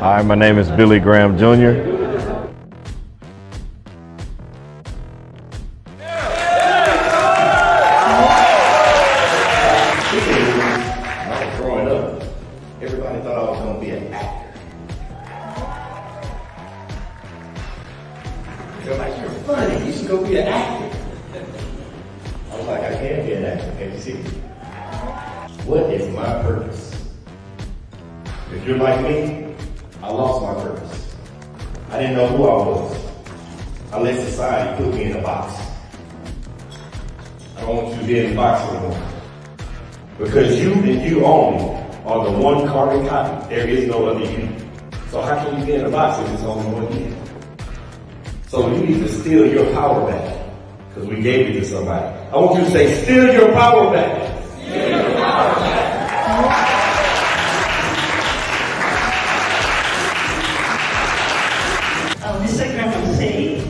Hi, my name is Billy Graham Jr. When I was growing up, everybody thought I was going to be an actor. They're like, you're funny, you should go be an actor. I was like, I can't be an actor, can't you see? What is my purpose? If you're like me, I lost my purpose. I didn't know who I was. I let society put me in a box. I don't want you to be in the box anymore. Because you and you only are the one carbon copy. There is no other you. So how can you be in a box if it's only one you? So you need to steal your power back. Because we gave it to somebody. I want you to say, steal your power back. Steal your power back. Mr. Graham said,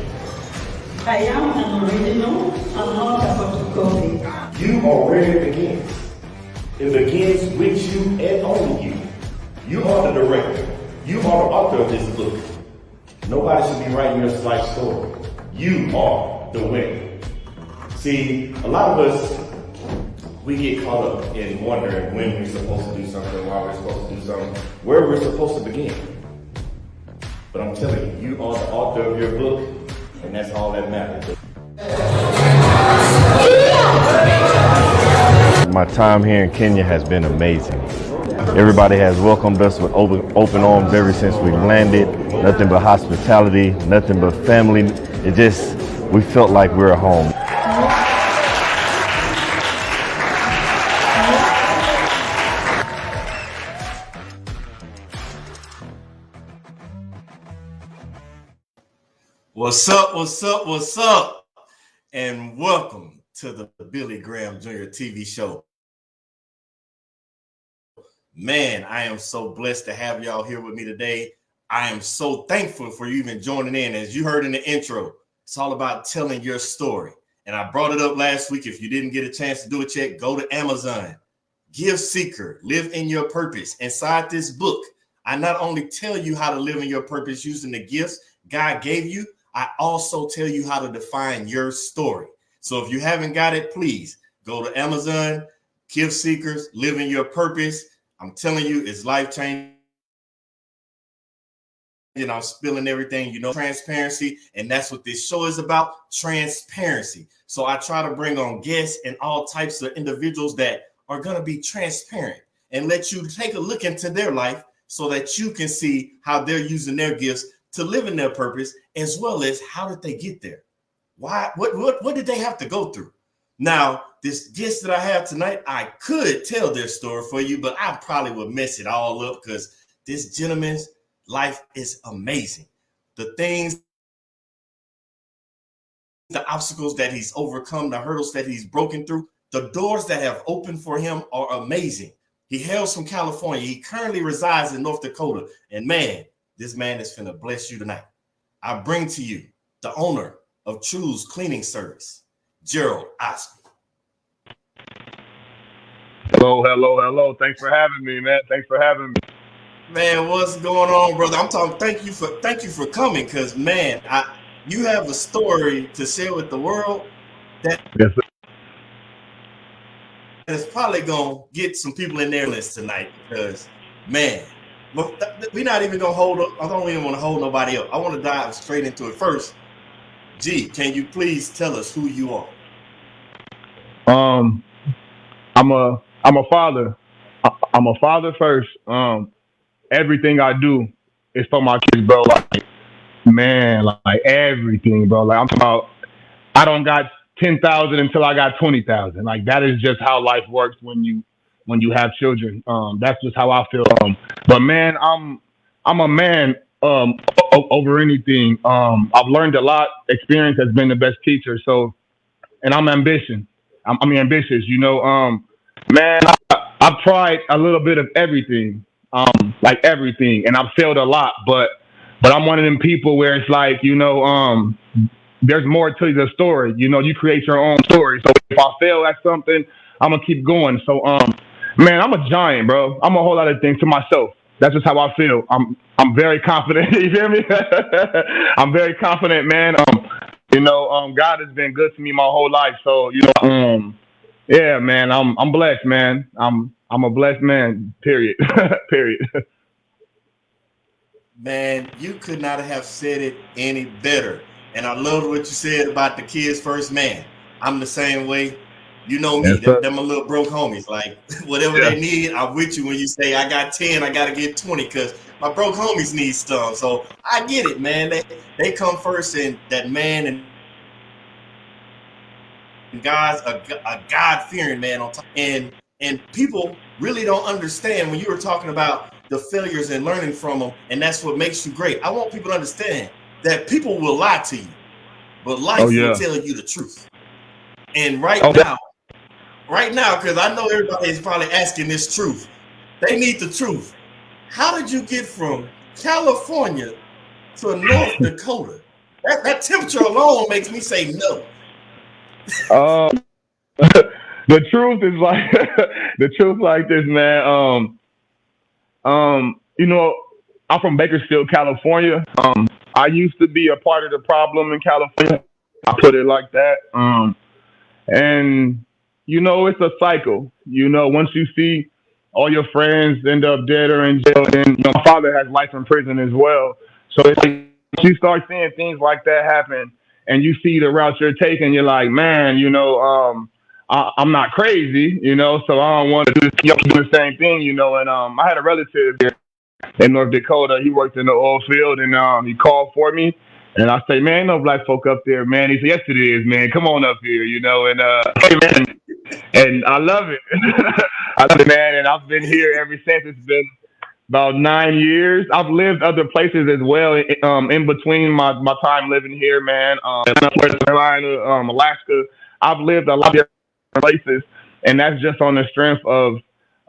I am an original, I'm not a photocopy. You are where it begins. It begins with you and only you. You are the director. You are the author of this book. Nobody should be writing your life story. You are the winner. See, a lot of us, we get caught up in wondering when we're supposed to do something, why we're supposed to do something, where we're supposed to begin. But I'm telling you, you are the author of your book, and that's all that matters. My time here in Kenya has been amazing. Everybody has welcomed us with open arms ever since we landed. Nothing but hospitality, nothing but family. We felt like we were home. What's up, what's up, what's up? And welcome to the Billy Graham Jr. TV show. Man, I am so blessed to have y'all here with me today. I am so thankful for you even joining in. As you heard in the intro, it's all about telling your story. And I brought it up last week. If you didn't get a chance to do it yet, go to Amazon. Give Seeker, Live in Your Purpose. Inside this book, I not only tell you how to live in your purpose using the gifts God gave you, I also tell you how to define your story. So if you haven't got it, please go to Amazon, Give Seekers, Live in Your Purpose. I'm telling you, it's life-changing. I'm spilling everything, transparency. And that's what this show is about, transparency. So I try to bring on guests and all types of individuals that are going to be transparent and let you take a look into their life so that you can see how they're using their gifts to live in their purpose, as well as how did they get there? Why? What did they have to go through? Now, this guest that I have tonight, I could tell their story for you, but I probably would mess it all up because this gentleman's life is amazing. The things, the obstacles that he's overcome, the hurdles that he's broken through, the doors that have opened for him are amazing. He hails from California. He currently resides in North Dakota. And man, this man is finna bless you tonight. I bring to you the owner of True's Cleaning Service, Gerald Osby. Hello. Thanks for having me, man. Thanks for having me. Man, what's going on, brother? I'm talking. Thank you for coming, because man, you have a story to share with the world that Yes, sir. is probably gonna get some people in their list tonight. Because man. But we're not even gonna hold up. I don't even want to hold nobody up. I want to dive straight into it first. G, can you please tell us who you are? I'm a father. I'm a father first. Everything I do is for my kids, bro. Like everything, bro. Like I'm talking about. I don't got 10,000 until I got 20,000. Like that is just how life works when you have children. That's just how I feel. But man, I'm a man over anything. I've learned a lot. Experience has been the best teacher. So, and I'm ambitious. I'm ambitious. Man, I've tried a little bit of everything. Like everything, and I've failed a lot. But I'm one of them people where it's like, there's more to the story. You create your own story. So if I fail at something, I'm gonna keep going. So, man, I'm a giant, bro. I'm a whole lot of things to myself. That's just how I feel. I'm very confident. You hear me? I'm very confident, man. God has been good to me my whole life. So yeah, man. I'm blessed, man. I'm a blessed man. Period. Period. Man, you could not have said it any better. And I loved what you said about the kids first. Man, I'm the same way. You know me, Yes, sir. them my little broke homies. Like whatever Yeah. they need, I'm with you when you say I got 10, I gotta get 20, because my broke homies need stuff. So I get it, man. They come first, and that man and God's a God fearing man on top. And people really don't understand when you were talking about the failures and learning from them, and that's what makes you great. I want people to understand that people will lie to you, but Oh life will yeah. tell you the truth. And Oh yeah. right now, because I know everybody is probably asking this truth. They need the truth. How did you get from California to North Dakota? That temperature alone makes me say no. Uh, the truth is like the truth like this, man. You know, I'm from Bakersfield, California. I used to be a part of the problem in California. I put it like that. And it's a cycle. Once you see all your friends end up dead or in jail, and my father has life in prison as well. So it's like you start seeing things like that happen, and you see the route you're taking. You're like, man, I'm not crazy, so I don't want to do the same thing, And I had a relative here in North Dakota. He worked in the oil field, and he called for me. And I say, man, ain't no black folk up there, man. He said, yes, it is, man. Come on up here, And hey, man, and I love it. I love it, man. And I've been here ever since. It's been about 9 years. I've lived other places as well. In between my time living here, man. North Carolina, Alaska. I've lived a lot of different places, and that's just on the strength of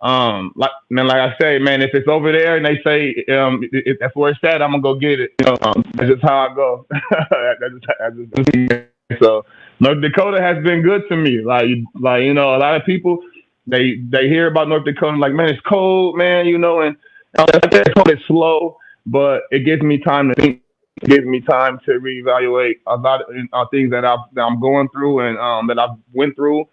like I say, man, if it's over there and they say if that's where it's at, I'm gonna go get it. That's just how I go. So North Dakota has been good to me. Like a lot of people they hear about North Dakota like, man, it's cold, man, and it's slow, but it gives me time to think. It gives me time to reevaluate a lot of things that I'm going through and that I've went through.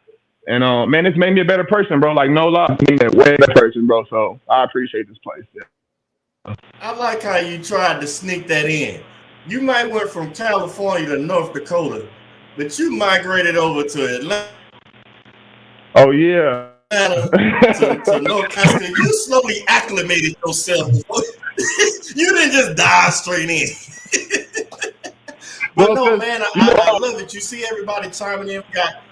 And man, it's made me a better person, bro. Like no lie, it's made me a way better person, bro. So I appreciate this place. Yeah. I like how you tried to sneak that in. You might went from California to North Dakota, but you migrated over to Atlanta Oh yeah. to North Carolina. You slowly acclimated yourself. You didn't just dive straight in. But Well, no, cause man, you know, I love it. You see everybody chiming in. We got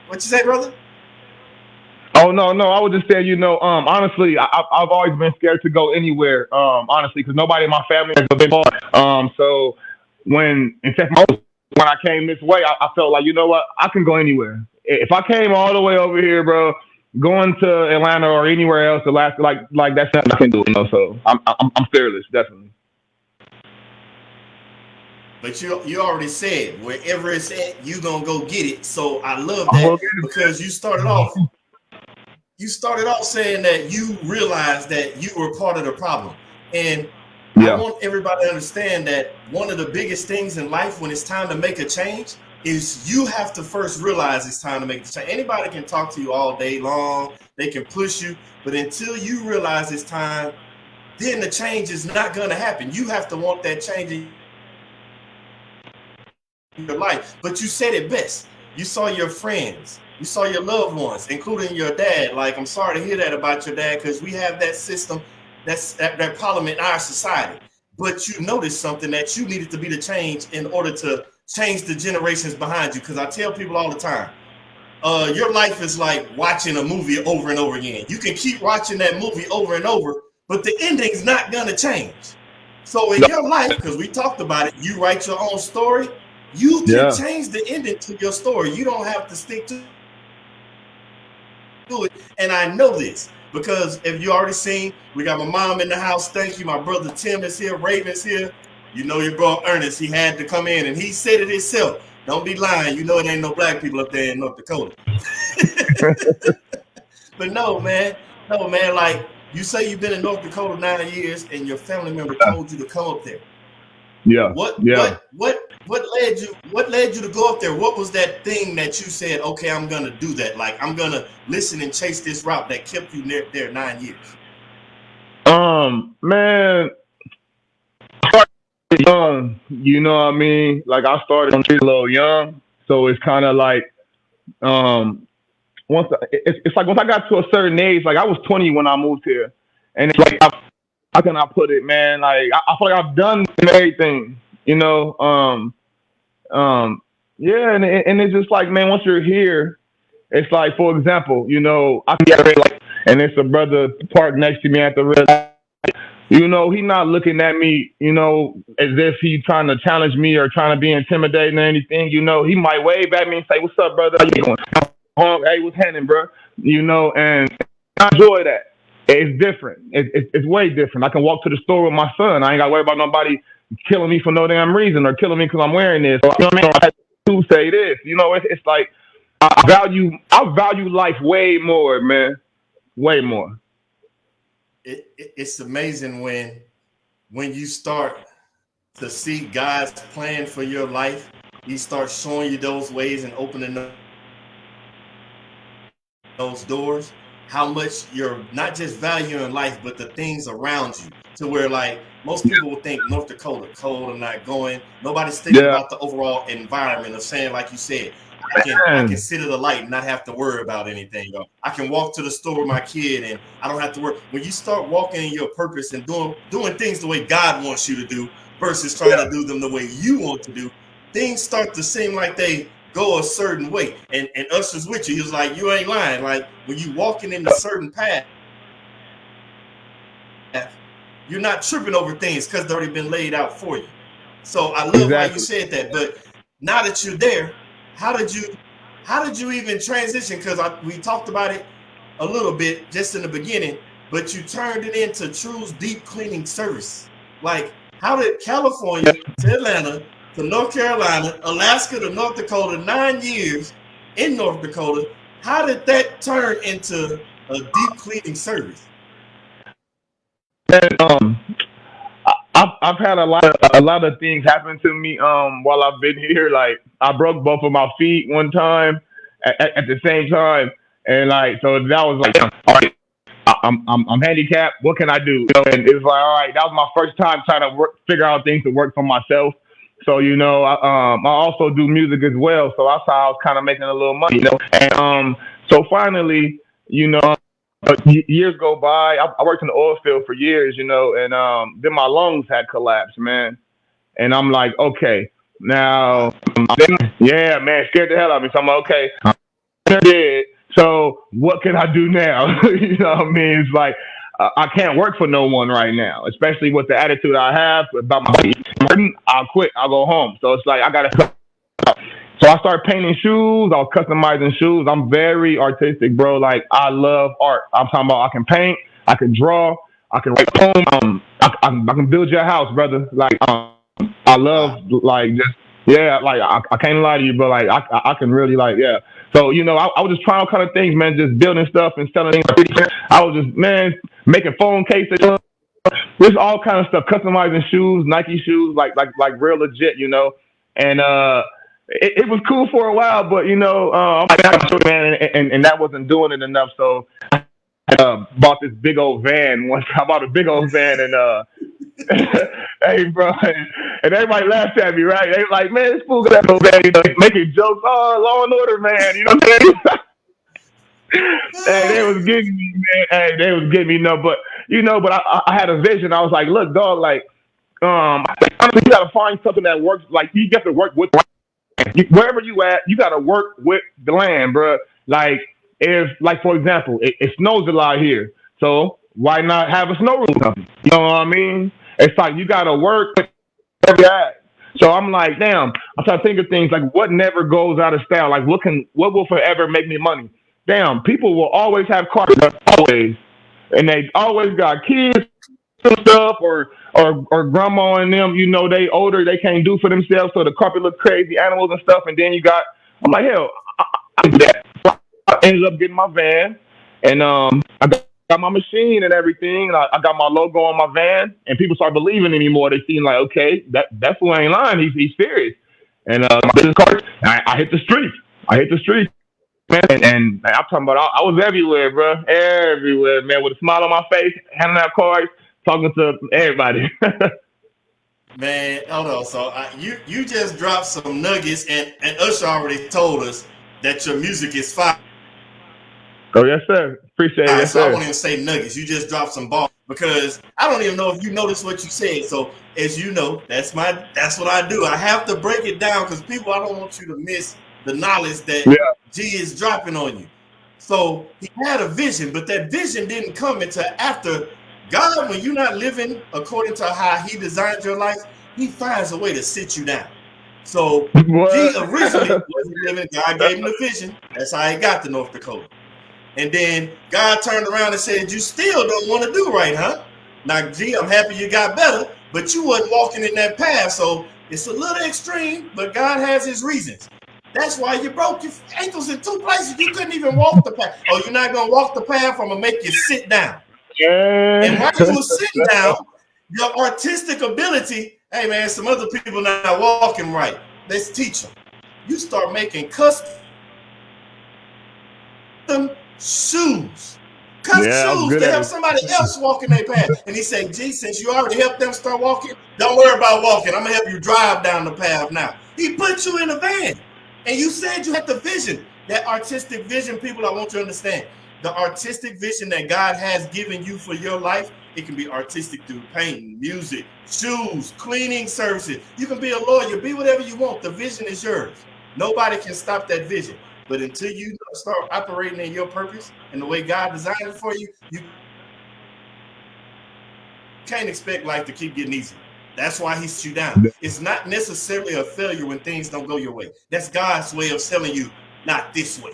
what you say, brother? oh no, no, I would just say, honestly, I've always been scared to go anywhere, honestly, because nobody in my family has been born. So except when I came this way, I felt like, you know what, I can go anywhere. If I came all the way over here, bro, going to Atlanta or anywhere else, Alaska, like that's nothing I can do. So I'm fearless, definitely. But you already said wherever it's at, you gonna go get it. So I love I'm that gonna get because you started off saying that you realized that you were part of the problem. And it. I Yeah, want everybody to understand that one of the biggest things in life when it's time to make a change is you have to first realize it's time to make the change. Anybody can talk to you all day long, they can push you, but until you realize it's time, then the change is not gonna happen. You have to want that change in your life. But you said it best. You saw your friends, you saw your loved ones, including your dad. Like, I'm sorry to hear that about your dad because we have that system, that problem in our society. But you noticed something that you needed to be the change in order to change the generations behind you. Because I tell people all the time, your life is like watching a movie over and over again. You can keep watching that movie over and over, but the ending's not gonna change. So in your life, because we talked about it, you write your own story. You can yeah. change the ending to your story. You don't have to stick to it. And I know this because if you already seen, we got my mom in the house. Thank you. My brother Tim is here. Raven's here. You know your bro Ernest. He had to come in and he said it himself. Don't be lying. You know it ain't no black people up there in North Dakota. But no, man. No, man. Like You say you've been in North Dakota 9 years, and your family member told you to come up there. Yeah, What yeah. what what what led you to go up there? What was that thing that you said, okay, I'm gonna do that? Like I'm gonna listen and chase this route that kept you there 9 years. Man, I started young. You know what I mean? Like I started a little young, so it's kind of like um it's like once I got to a certain age, like I was 20 when I moved here, and it's like how can I put it, man? Like I feel like I've done everything, you know. Um, yeah, and it's just like, man, once you're here, it's like, for example, you know, I can get a red light, and it's a brother parked next to me at the red light. You know, he not looking at me, you know, as if he trying to challenge me or trying to be intimidating or anything. You know, he might wave at me and say, "What's up, brother? How you doing? Hey, what's happening, bro?" You know, and I enjoy that. It's different. It's way different. I can walk to the store with my son. I ain't got to worry about nobody killing me for no damn reason or killing me because I'm wearing this. Or, you know what I mean? Or I had to say this. You know, it's like I value life way more, man. Way more. It's amazing when you start to see God's plan for your life. He starts showing you those ways and opening those doors, how much you're not just valuing life, but the things around you. To where like most people would think North Dakota cold or not going. Nobody's thinking Yeah, about the overall environment of saying, like you said, I can man. sit at a light and not have to worry about anything. Or I can walk to the store with my kid and I don't have to worry. When you start walking in your purpose and doing things the way God wants you to do versus trying to Yeah, do them the way you want to do, things start to seem like they go a certain way. And Usher's with you. He was like, you ain't lying. Like when you walking in a certain path, you're not tripping over things because they've already been laid out for you. So I love how you exactly. said that. But now that you're there, how did you how did you even transition? Because we talked about it a little bit just in the beginning, but you turned it into True's deep cleaning service. Like, how did California to Atlanta to North Carolina, Alaska to North Dakota, 9 years in North Dakota, how did that turn into a deep cleaning service? And I've had a lot of things happen to me while I've been here. Like I broke both of my feet one time at the same time, and like so that was like, all right, I'm handicapped. What can I do? You know, and it's like, all right, that was my first time trying to figure out things to work for myself. So you know, I also do music as well. So that's how I was kind of making a little money. You know, and so finally, you know, years go by. I worked in the oil field for years, you know, and then my lungs had collapsed, man. And I'm like, okay, now, Wow. yeah, man, scared the hell out of me. So I'm like, okay, I'm dead. So what can I do now? You know what I mean? It's like I can't work for no one right now, especially with the attitude I have about my body. I'll quit. I'll go home. So it's like I gotta. So I started painting shoes. I was customizing shoes. I'm very artistic, bro. Like I love art. I'm talking about I can paint, I can draw, I can write poems. I can build your house, brother. Like I love Wow. like just yeah. Like I can't lie to you, but like I can really like yeah. So you know I was just trying all kind of things, man. Just building stuff and selling things. I was just man making phone cases. There's all kind of stuff, customizing shoes, Nike shoes, like real legit, you know. And it was cool for a while, but you know, I'm like, man, and that wasn't doing it enough. So bought this big old van. Once I bought a big old van, and hey, bro, and everybody laughed at me, right? They were like, man, this fool got that old van, you know, making jokes. Oh, Law and Order, man, you know what I'm saying? Hey, they was getting me, man. Hey, they was getting me, no, but you know, but I had a vision. I was like, look, dog, like, honestly, you gotta find something that works. Like, you have to work with wherever you at. You gotta work with the land, bro. Like, if, like, for example, it snows a lot here, so why not have a snow removal? You know what I mean? It's like you gotta work with wherever you at. So I'm like, damn. I'm trying to think of things like what never goes out of style. Like what will forever make me money? Damn, people will always have cars, always, and they always got kids and stuff, or grandma and them. You know, they older, they can't do for themselves, so the carpet look crazy, animals and stuff. And then you got, I'm like, hell, I do that. I ended up getting my van, and I got got my machine and everything. And I got my logo on my van, and people start believing anymore. They seen like, okay, that fool ain't lying. He's serious. And my business card, I hit the streets. I hit the streets, man. And I'm talking about I was everywhere, bro. Everywhere, man, with a smile on my face, handing out cards, talking to everybody. Man, hold on. So you just dropped some nuggets, and Usher already told us that your music is fire. Oh yes, sir. Appreciate it, yes, So I sir. won't even say nuggets. You just dropped some balls because I don't even know if you noticed what you said. So as you know, that's what I do. I have to break it down because people, I don't want you to miss the knowledge that Yeah. G is dropping on you. So he had a vision, but that vision didn't come until after God, when you're not living according to how he designed your life, he finds a way to sit you down. So G What? originally wasn't living, God gave him the vision. That's how he got to North Dakota. And then God turned around and said, you still don't want to do right, huh? Now, G, I'm happy you got better, but you wasn't walking in that path. So it's a little extreme, but God has his reasons. That's why you broke your ankles in 2 places. You couldn't even walk the path. Oh, you're not going to walk the path? I'm going to make you sit down. And Yeah. while you were sitting down, your artistic ability, hey, man, some other people not walking right. Let's teach them. You start making custom shoes. Yeah, I was Shoes good to at help it. somebody else walk in their path. And he said, gee, since you already helped them start walking, don't worry about walking. I'm going to help you drive down the path now. He put you in a van. And you said you had the vision. That artistic vision, people, I want you to understand. The artistic vision that God has given you for your life, it can be artistic through painting, music, shoes, cleaning services. You can be a lawyer, be whatever you want. The vision is yours. Nobody can stop that vision. But until you start operating in your purpose and the way God designed it for you, you can't expect life to keep getting easier. That's why he sits you down. It's not necessarily a failure when things don't go your way. That's God's way of telling you, not this way.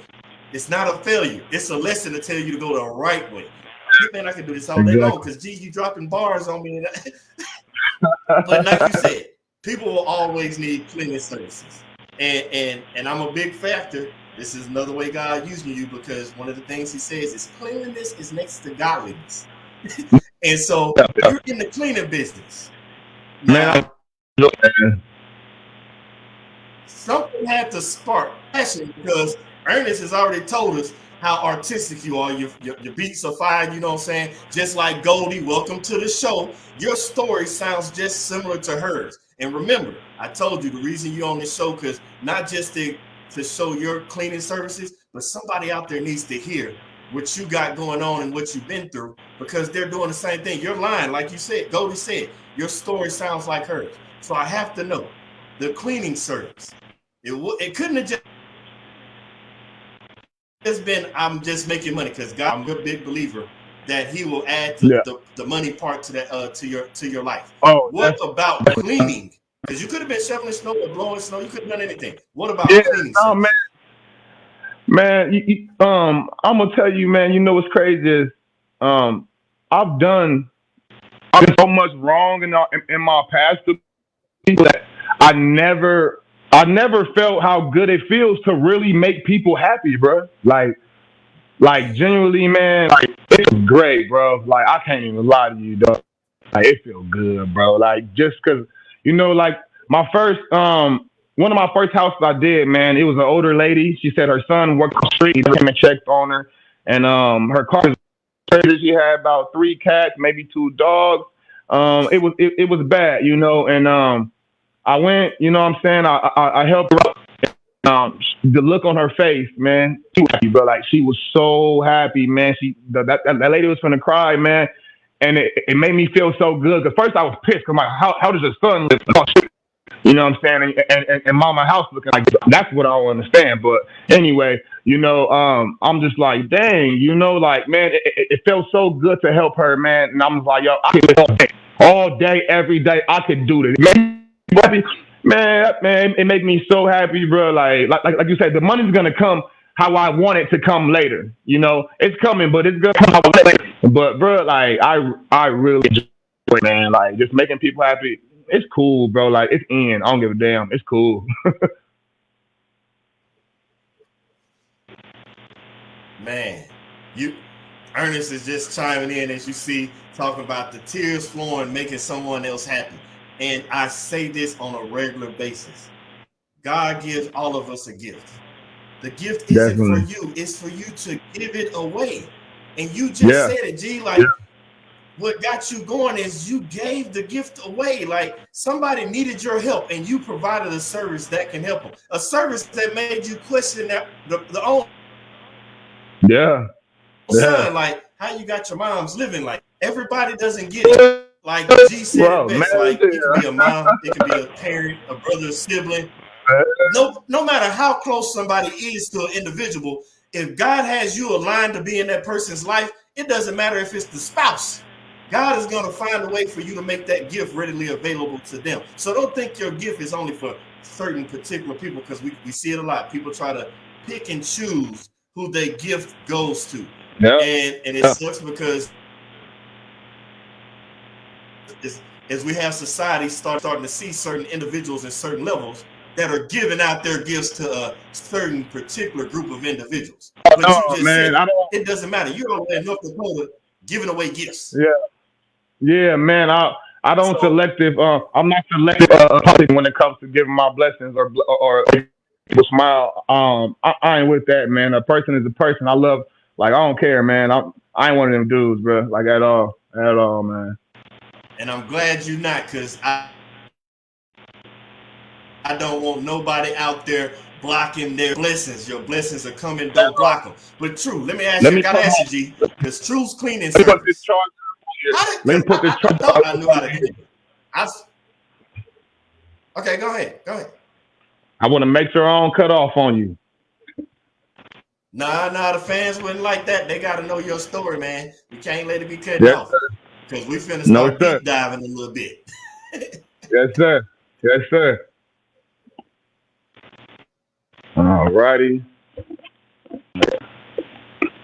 It's not a failure. It's a lesson to tell you to go the right way. Man, I can do this all day long because, gee, you dropping bars on me. But like you said, people will always need cleaning services. And I'm a big factor. This is another way God using you because one of the things he says is cleanliness is next to godliness. And so you're in the cleaning business. Now, something had to spark passion because Ernest has already told us how artistic you are. Your beats are fire, you know what I'm saying? Just like Goldie, welcome to the show. Your story sounds just similar to hers. And remember, I told you the reason you're on this show because not just to show your cleaning services, but somebody out there needs to hear what you got going on and what you've been through because they're doing the same thing. You're lying, like you said, Goldie said, your story sounds like hers. So I have to know the cleaning service. It couldn't have just been, I'm just making money because God, I'm a big believer that he will add the money part to that to your life. Oh, what about cleaning? Because you could have been shoveling snow or blowing snow. You could have done anything. What about cleaning service? Man, I'm gonna tell you, man. You know what's crazy is, I've done so much wrong in my past to people that I never felt how good it feels to really make people happy, bro. Like genuinely, man. Like it's great, bro. Like I can't even lie to you, dog. Like it feels good, bro. Like just cause like my first one of my first houses I did, man, it was an older lady. She said her son worked on the street. He came and checked on her. And her car was crazy. She had about 3 cats, maybe 2 dogs. It was bad, and I went, you know what I'm saying? I helped her out. The look on her face, man, she was happy, bro. Like she was so happy, man. That lady was gonna cry, man, and it made me feel so good. Cause first I was pissed. Cause I'm like, how does your son live? You know what I'm saying? And mama house looking like that's what I don't understand. But anyway, I'm just like, dang, like, man, it felt so good to help her, man. And I'm like, yo, I could live all day, every day. I could do this. Man, it made me so happy, bro. Like you said, the money's gonna come how I want it to come later. It's coming, but it's gonna come later. But bro, like I really enjoy it, man. Like just making people happy. It's cool, bro. Like it's in. I don't give a damn. It's cool. Man, Ernest is just chiming in, as you see, talking about the tears flowing, making someone else happy. And I say this on a regular basis. God gives all of us a gift. The gift isn't for Definitely. you, it's for you to give it away. And you just Yeah. said it, G, like what got you going is you gave the gift away. Like somebody needed your help and you provided a service that can help them. A service that made you question that the own Yeah. Yeah. son, like how you got your mom's living. Like everybody doesn't get it. Like G said it Bro, man. best. Like it could be a mom, it could be a parent, a brother, a sibling. No matter how close somebody is to an individual, if God has you aligned to be in that person's life, it doesn't matter if it's the spouse. God is going to find a way for you to make that gift readily available to them. So don't think your gift is only for certain particular people, because we see it a lot. People try to pick and choose who their gift goes to. Yeah. And it sucks because as we have society starting to see certain individuals at certain levels that are giving out their gifts to a certain particular group of individuals. But No, you just man, said it doesn't matter. You're over in North Dakota giving away gifts. Yeah. Yeah, man. I don't So, selective. I'm not selective when it comes to giving my blessings or people smile. I ain't with that, man. A person is a person. I love. Like I don't care, man. I ain't one of them dudes, bro. Like at all, man. and I'm glad you're not, because I don't want nobody out there blocking their blessings. Your blessings are coming, don't block them. But True, let me ask you, I gotta ask you, G, because True's cleaning Let me put this service. charge. Let me put this I charge. thought I knew how to do it. Okay, go ahead. I want to make sure I don't cut off on you. Nah, the fans wouldn't like that. They gotta know your story, man. We can't let it be cut off. Because we finna start deep diving a little bit. Yes, sir. Yes, sir. All righty.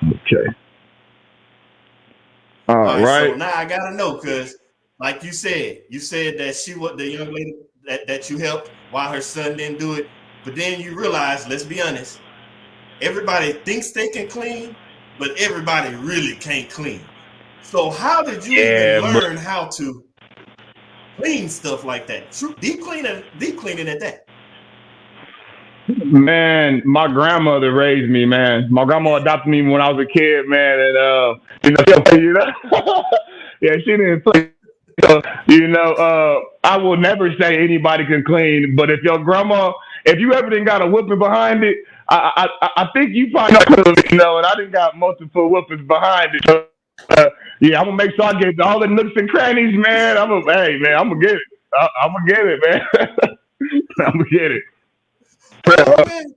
Okay. All right. So now I gotta know, because like you said that she was the young lady that you helped while her son didn't do it. But then you realize, let's be honest, everybody thinks they can clean, but everybody really can't clean. So how did you even learn how to clean stuff like that? Deep cleaning at that. Man, my grandmother raised me, man. My grandma adopted me when I was a kid, man, and yeah, she didn't play. So, I will never say anybody can clean, but if you ever didn't got a whooping behind it, I think you probably know, and I didn't got multiple whoopings behind it. So, yeah, I'm gonna make sure I get all the nooks and crannies, man. I'm gonna get it. I'm gonna get it, man. I'm gonna get it. Oh man.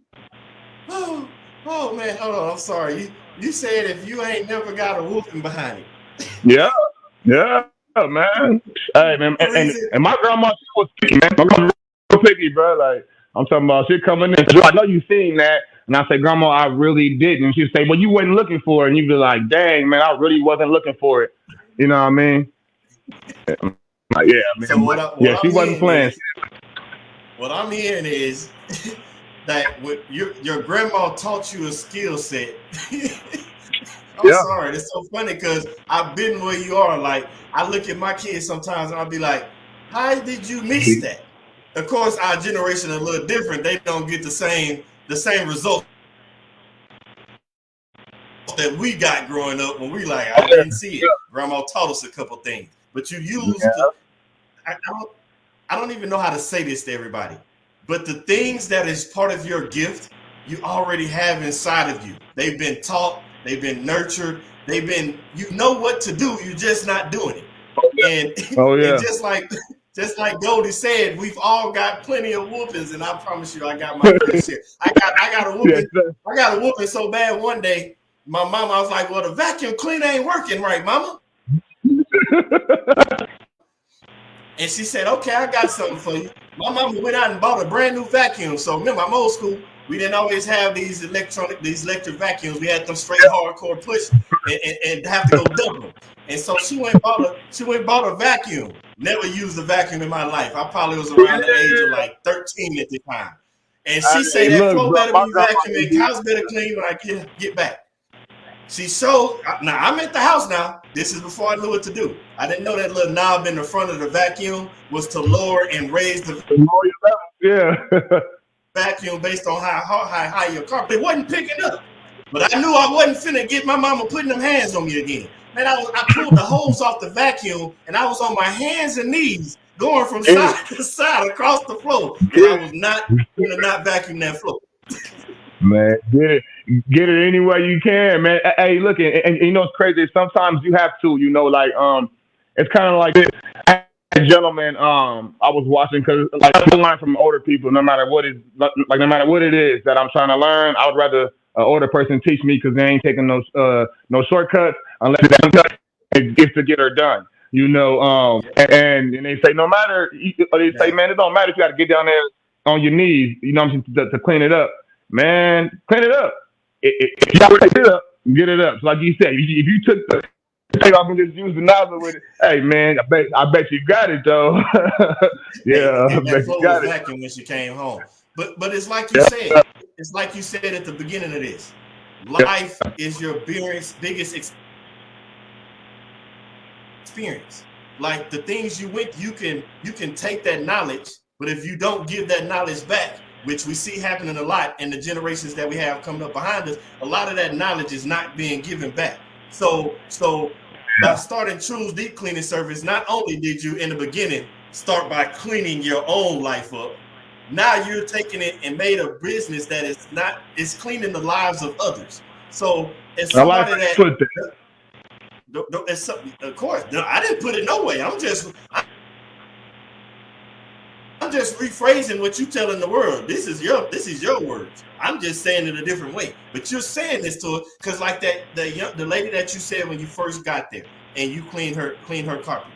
Oh man, hold on. I'm sorry. You said if you ain't never got a whooping behind it. Yeah, man. Hey, man, and my grandma, she was picky, man. My grandma was picky, bro. Like I'm talking about, she coming in. I know you seen that, and I say, Grandma, I really didn't. She'd say, well, you wasn't looking for it, and you'd be like, dang, man, I really wasn't looking for it. You know what I mean? Like, yeah, man. So she wasn't playing. What I'm hearing is that your grandma taught you a skill set. I'm sorry, it's so funny because I've been where you are. Like I look at my kids sometimes and I'll be like, how did you miss that? Of course, our generation is a little different. They don't get the same result that we got growing up when we like, I didn't see it. Grandma taught us a couple things. But you used I don't even know how to say this to everybody. But the things that is part of your gift, you already have inside of you. They've been taught, they've been nurtured, you know what to do, you're just not doing it. And just like Goldie said, we've all got plenty of whoopings, and I promise you I got my fair share. I got a whooping. I got a whooping so bad one day, my mama, I was like, well, the vacuum cleaner ain't working right, mama. And she said, okay, I got something for you. My mama went out and bought a brand new vacuum. So remember, I'm old school. We didn't always have these electric vacuums. We had them straight hardcore push and have to go double. And so she went and bought a vacuum. Never used a vacuum in my life. I probably was around the age of like 13 at the time. And she said that floor better be vacuumed and house better clean when I get back. Now I'm at the house now. This is before I knew what to do. I didn't know that little knob in the front of the vacuum was to lower and raise the Yeah. vacuum based on how high your carpet. It wasn't picking up. But I knew I wasn't finna get my mama putting them hands on me again. Man, I pulled the hose off the vacuum and I was on my hands and knees going from side to side across the floor because I was not gonna not vacuum that floor. Man, get it any way you can, man. Hey, look, and you know it's crazy. Sometimes you have to, like it's kind of like this. As a gentleman, I was watching because like I learn from older people. No matter what is like, no matter what it is that I'm trying to learn, I would rather an older person teach me because they ain't taking no shortcuts unless it's to get her done. And they say no matter, they say, man, it don't matter if you got to get down there on your knees, to clean it up. Man, clean it up. If you got to clean it up, get it up. So like you said, if you took the take off and just use the nozzle with it, hey man, I bet you got it though. Yeah, and I bet that floor you got was it. vacuum when she came home. But it's like you said. It's like you said at the beginning of this. Life is your biggest experience. Like the things you went, you can take that knowledge, but if you don't give that knowledge back, which we see happening a lot in the generations that we have coming up behind us, a lot of that knowledge is not being given back. So by starting True's Deep Cleaning Service, not only did you in the beginning start by cleaning your own life up, now you're taking it and made a business that is cleaning the lives of others. So as somebody of course, I didn't put it no way. I'm just rephrasing what you telling the world. This is your words. I'm just saying it a different way. But you're saying this to her because like the lady that you said when you first got there and you clean her carpet.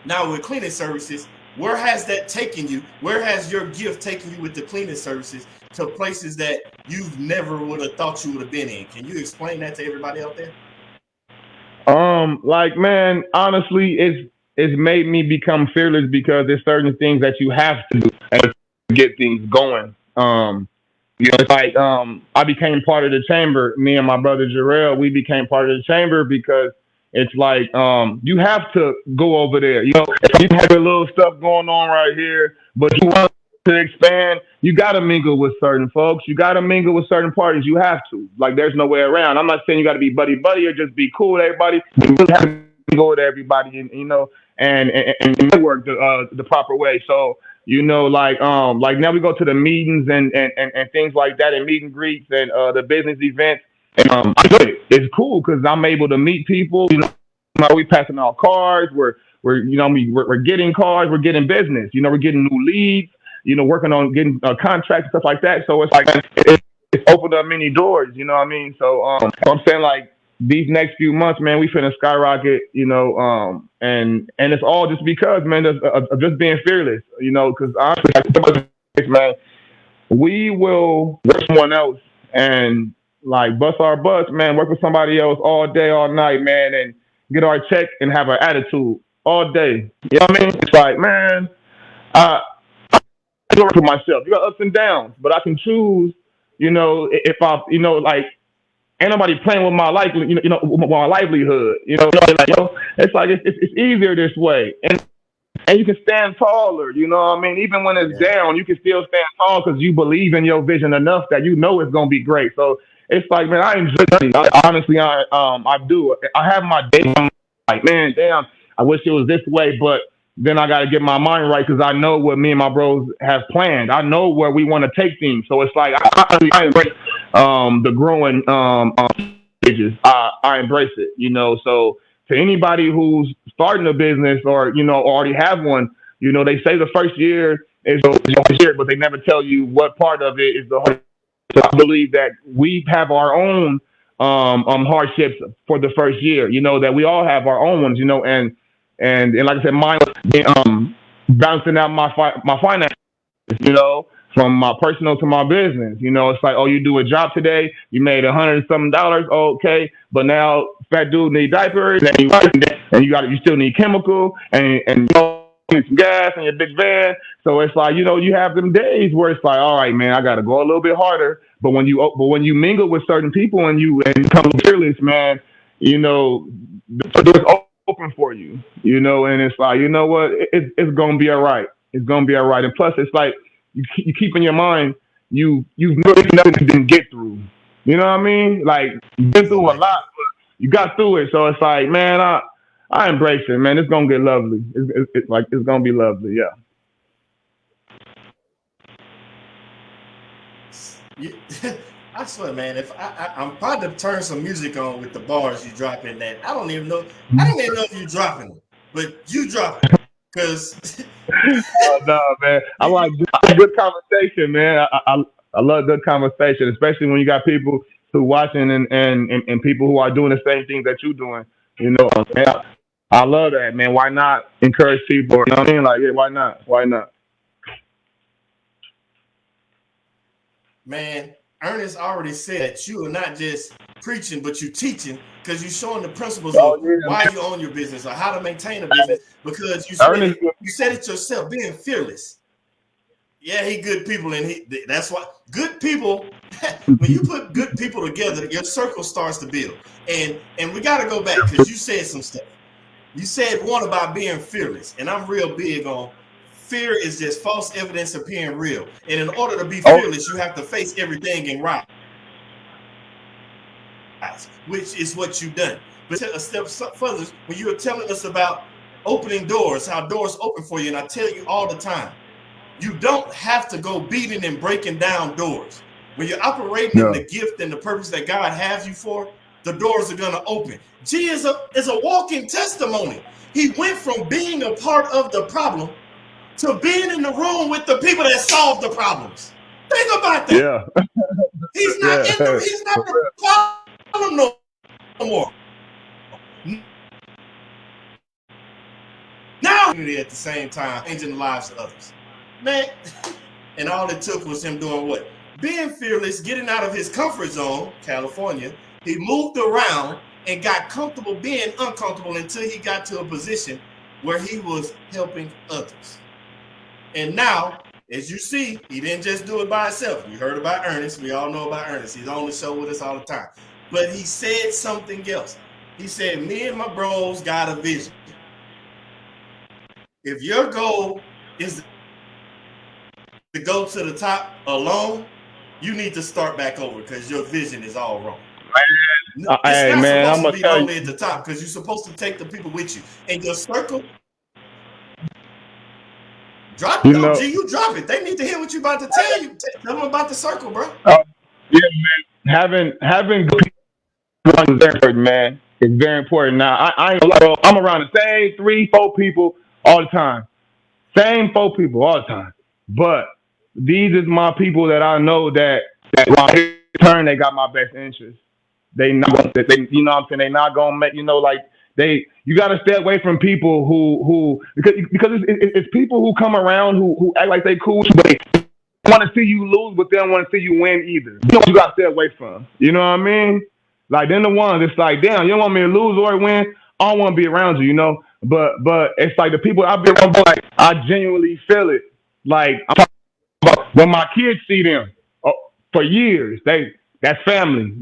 Now with cleaning services, where has that taken you? Where has your gift taken you with the cleaning services to places that you never would have thought you would have been in? Can you explain that to everybody out there? Like man, honestly, it's made me become fearless because there's certain things that you have to do and to get things going. It's like I became part of the chamber. Me and my brother Gerald, we became part of the chamber because it's like you have to go over there. You have a little stuff going on right here, but you want to expand. You got to mingle with certain folks. You got to mingle with certain parties. You have to. Like, there's no way around. I'm not saying you got to be buddy buddy or just be cool with everybody. You really have to go with everybody, and network the proper way. So like now we go to the meetings and things like that, and meet and greets and the business events. And it's cool because I'm able to meet people. We passing out cards. We're getting cards. We're getting business. We're getting new leads. Working on getting contracts and stuff like that. So it's like it's opened up many doors. You know what I mean? So I'm saying like these next few months, man, we finna skyrocket. And it's all just because, man, of just being fearless. Because honestly, man, we will work for someone else and like bust our butts, man, work with somebody else all day, all night, man, and get our check and have an attitude all day. You know what I mean? It's like, man, I work for myself. You got ups and downs, but I can choose, if I, like, ain't nobody playing with my life, with my livelihood. It's like it's easier this way, and you can stand taller. You know what I mean? Even when it's down, you can still stand tall because you believe in your vision enough that it's gonna be great. So it's like, man, I enjoy it. Honestly, I do. I have my days. I'm like, man, damn, I wish it was this way, but then I got to get my mind right because I know what me and my bros have planned. I know where we want to take things. So it's like I embrace the growing stages. I embrace it. So to anybody who's starting a business or already have one, they say the first year is the hardest year, but they never tell you what part of it is the hardest. So I believe that we have our own hardships for the first year. That we all have our own ones. And like I said, mine was balancing out my finances. From my personal to my business. It's like, oh, you do a job today, you made $100 and something, okay, but now fat dude need diapers, and you still need chemical, and need some gas in your big van. So it's like, you have them days where it's like, all right, man, I got to go a little bit harder. But when you mingle with certain people and become fearless, man, the door's open for you, and it's like, you know what, it's gonna be all right. It's gonna be all right. And plus, it's like you keep in your mind you've never nothing you didn't get through. You know what I mean? Like you've been through a lot, but you got through it. So it's like, man, I embrace it, man. It's gonna get lovely. It's like it's gonna be lovely. Yeah. You, I swear, man, if I'm about to turn some music on with the bars you drop in that, I don't even know if you're dropping them, but you drop it. Because Oh, no, man. I like good conversation, man. I love good conversation, especially when you got people who watching and people who are doing the same things that you're doing. Man, I love that, man. Why not encourage people? You know what I mean? Like, yeah, why not? Why not? man, Ernest already said that you are not just preaching, but you teaching because you're showing the principles Oh of yeah, why you own your business or how to maintain a business. Because Ernest. you said it yourself, being fearless. Yeah, he good people, and that's why good people. When you put good people together, your circle starts to build. And we got to go back because you said some stuff. You said one about being fearless, and I'm real big on fear is just false evidence appearing real. And in order to be Oh, fearless, you have to face everything and rise, which is what you've done. But a step further, when you were telling us about opening doors, how doors open for you, and I tell you all the time, you don't have to go beating and breaking down doors. When you're operating in no. the gift and the purpose that God has you for, the doors are going to open. G is a walking testimony. He went from being a part of the problem to being in the room with the people that solve the problems. Think about that. Yeah. He's not Yeah. the problem no more. Now at the same time, changing the lives of others. Man, and all it took was him doing what? Being fearless, getting out of his comfort zone, California. He moved around and got comfortable being uncomfortable until he got to a position where he was helping others. And now, as you see, he didn't just do it by himself. You heard about Ernest. We all know about Ernest. He's on the show with us all the time. But he said something else. He said, me and my bros got a vision. If your goal is to go to the top alone, you need to start back over because your vision is all wrong. It's Hey, not man, I'm supposed to gonna be tell you. lonely at the top because you're supposed to take the people with you. And your circle, drop You no, know. G, you drop it. They need to hear what you about to tell you. Tell them about the circle, bro. Yeah, man. Having good people is very important, man. It's very important. Now, I ain't gonna lie, bro. I'm around the same 3, 4 people all the time. Same 4 people all the time. But these is my people that I know that when I turn, they got my best interest. They not they you know what I'm saying, they not gonna make, like, you got to stay away from people who because it's people who come around who act like they cool, but they want to see you lose, but they don't want to see you win either. You got to stay away from. You know what I mean? Like, then the ones, it's like, damn, you don't want me to lose or win. I don't want to be around you. But it's like the people I've been around, like, I genuinely feel it. Like, I'm talking about when my kids see them, for years, that's family.